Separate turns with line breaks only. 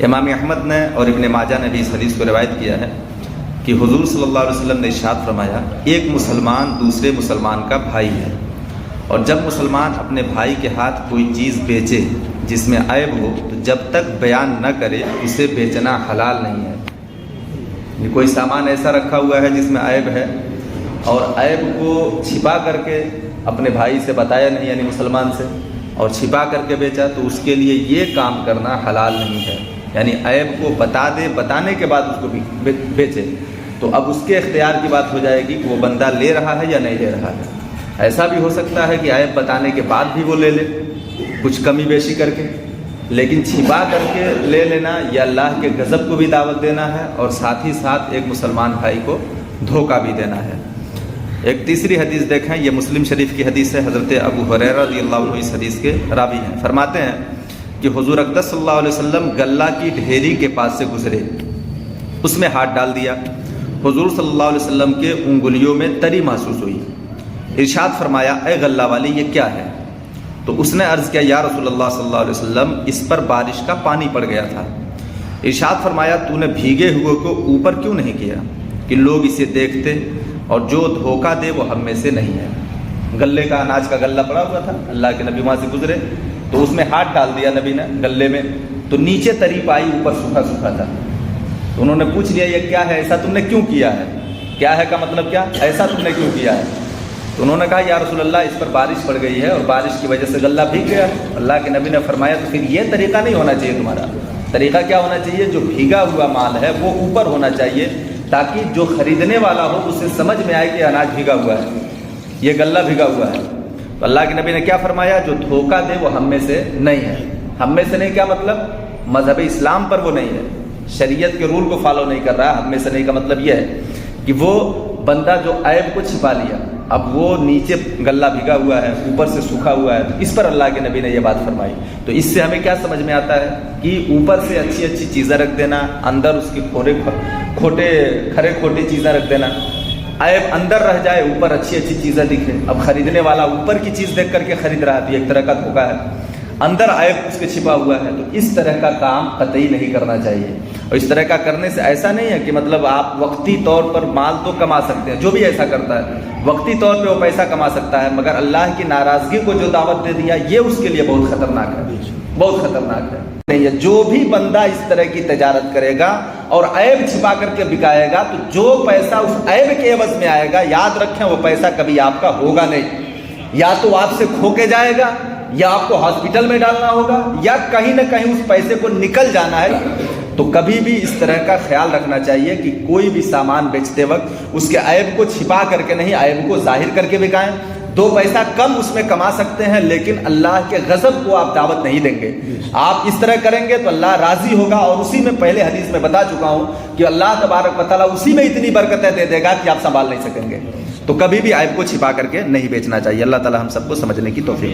امام احمد نے اور ابن ماجہ نے بھی اس حدیث کو روایت کیا ہے کہ حضور صلی اللہ علیہ وسلم نے ارشاد فرمایا، ایک مسلمان دوسرے مسلمان کا بھائی ہے، اور جب مسلمان اپنے بھائی کے ہاتھ کوئی چیز بیچے جس میں عیب ہو تو جب تک بیان نہ کرے اسے بیچنا حلال نہیں ہے۔ کوئی سامان ایسا رکھا ہوا ہے جس میں عیب ہے اور عیب کو چھپا کر کے اپنے بھائی سے بتایا نہیں، یعنی مسلمان سے، اور چھپا کر کے بیچا، تو اس کے لیے یہ کام کرنا حلال نہیں ہے۔ یعنی عیب کو بتا دے، بتانے کے بعد اس کو بیچے، تو اب اس کے اختیار کی بات ہو جائے گی کہ وہ بندہ لے رہا ہے یا نہیں لے رہا ہے۔ ایسا بھی ہو سکتا ہے کہ عیب بتانے کے بعد بھی وہ لے لے کچھ کمی بیشی کر کے، لیکن چھپا کر کے لے لینا یہ اللہ کے غضب کو بھی دعوت دینا ہے اور ساتھ ہی ساتھ ایک مسلمان بھائی کو دھوکہ بھی دینا ہے۔ ایک تیسری حدیث دیکھیں، یہ مسلم شریف کی حدیث ہے، حضرت ابو ہریرہ رضی اللہ عنہ اس حدیث کے راوی ہیں۔ فرماتے ہیں کہ حضور اقدس صلی اللہ علیہ وسلم غلہ کی ڈھیری کے پاس سے گزرے، اس میں ہاتھ ڈال دیا، حضور صلی اللہ علیہ وسلم کے انگلیوں میں تری محسوس ہوئی، ارشاد فرمایا، اے غلہ والے یہ کیا ہے؟ تو اس نے عرض کیا، یا رسول اللہ صلی اللہ علیہ وسلم اس پر بارش کا پانی پڑ گیا تھا۔ ارشاد فرمایا، تو نے بھیگے ہوئے کو اوپر کیوں نہیں کیا کہ لوگ اسے دیکھتے، اور جو دھوکہ دے وہ ہم میں سے نہیں ہے۔ غلے کا اناج کا غلہ پڑا ہوا تھا، اللہ کے نبی وہاں سے گزرے تو اس میں ہاتھ ڈال دیا نبی نے غلے میں، تو نیچے تری پائی، اوپر سوکھا سوکھا تھا۔ تو انہوں نے پوچھ لیا، یہ کیا ہے، ایسا تم نے کیوں کیا ہے؟ کیا ہے کا مطلب کیا، ایسا تم نے کیوں کیا ہے؟ تو انہوں نے کہا، یا رسول اللہ اس پر بارش پڑ گئی ہے اور بارش کی وجہ سے غلہ بھیگ گیا۔ اللہ کے نبی نے فرمایا، تو پھر یہ طریقہ نہیں ہونا چاہیے تمہارا، طریقہ کیا ہونا چاہیے، جو بھیگا ہوا مال ہے وہ اوپر ہونا چاہیے، تاکہ جو خریدنے والا ہو اسے سمجھ میں آئے کہ اناج بھیگا ہوا ہے، یہ غلہ بھیگا ہوا ہے۔ تو اللہ کے نبی نے کیا فرمایا، جو دھوکہ دے وہ ہم میں سے نہیں ہے۔ ہم میں سے نہیں کیا مطلب، مذہب اسلام پر وہ نہیں ہے، شریعت کے رول کو فالو نہیں کر رہا۔ ہم میں سے نہیں کا مطلب یہ ہے کہ وہ بندہ جو عیب کو چھپا لیا، اب وہ نیچے غلہ بھیگا ہوا ہے، اوپر سے سوکھا ہوا ہے، تو اس پر اللہ کے نبی نے یہ بات فرمائی۔ تو اس سے ہمیں کیا سمجھ میں آتا ہے کہ اوپر سے اچھی اچھی چیزیں رکھ دینا، اندر اس کی کھرے کھوٹی چیزیں رکھ دینا، عیب اندر رہ جائے، اوپر اچھی اچھی چیزیں دکھیں۔ اب خریدنے والا اوپر کی چیز دیکھ کر کے خرید رہا ہے تو ایک طرح کا دھوکہ ہے، اندر عیب اس کے چھپا ہوا ہے۔ تو اس طرح کا کام قطعی نہیں کرنا چاہیے، اور اس طرح کا کرنے سے ایسا نہیں ہے کہ مطلب آپ وقتی طور پر مال تو کما سکتے ہیں، جو بھی ایسا کرتا ہے وقتی طور پہ وہ پیسہ کما سکتا ہے، مگر اللہ کی ناراضگی کو جو دعوت دے دیا یہ اس کے لیے بہت خطرناک ہے، بہت خطرناک ہے۔ نہیں ہے، جو بھی بندہ اس طرح کی تجارت کرے گا اور عیب چھپا کر کے بکائے گا، تو جو پیسہ اس عیب کے عوض میں آئے گا، یاد رکھیں وہ پیسہ کبھی آپ کا ہوگا نہیں، یا تو آپ سے کھو کے جائے گا، یا آپ کو ہاسپٹل میں ڈالنا ہوگا، یا کہیں نہ کہیں اس پیسے کو نکل جانا ہے۔ تو کبھی بھی اس طرح کا خیال رکھنا چاہیے کہ کوئی بھی سامان بیچتے وقت اس کے عیب کو چھپا کر کے نہیں، عیب کو ظاہر کر کے بکائیں۔ دو پیسہ کم اس میں کما سکتے ہیں، لیکن اللہ کے غضب کو آپ دعوت نہیں دیں گے۔ آپ اس طرح کریں گے تو اللہ راضی ہوگا، اور اسی میں پہلے حدیث میں بتا چکا ہوں کہ اللہ تبارک و تعالیٰ اسی میں اتنی برکتیں دے دے گا کہ آپ سنبھال نہیں سکیں گے۔ تو کبھی بھی عیب کو چھپا کر کے نہیں بیچنا چاہیے۔ اللہ تعالیٰ ہم سب کو سمجھنے کی توفیق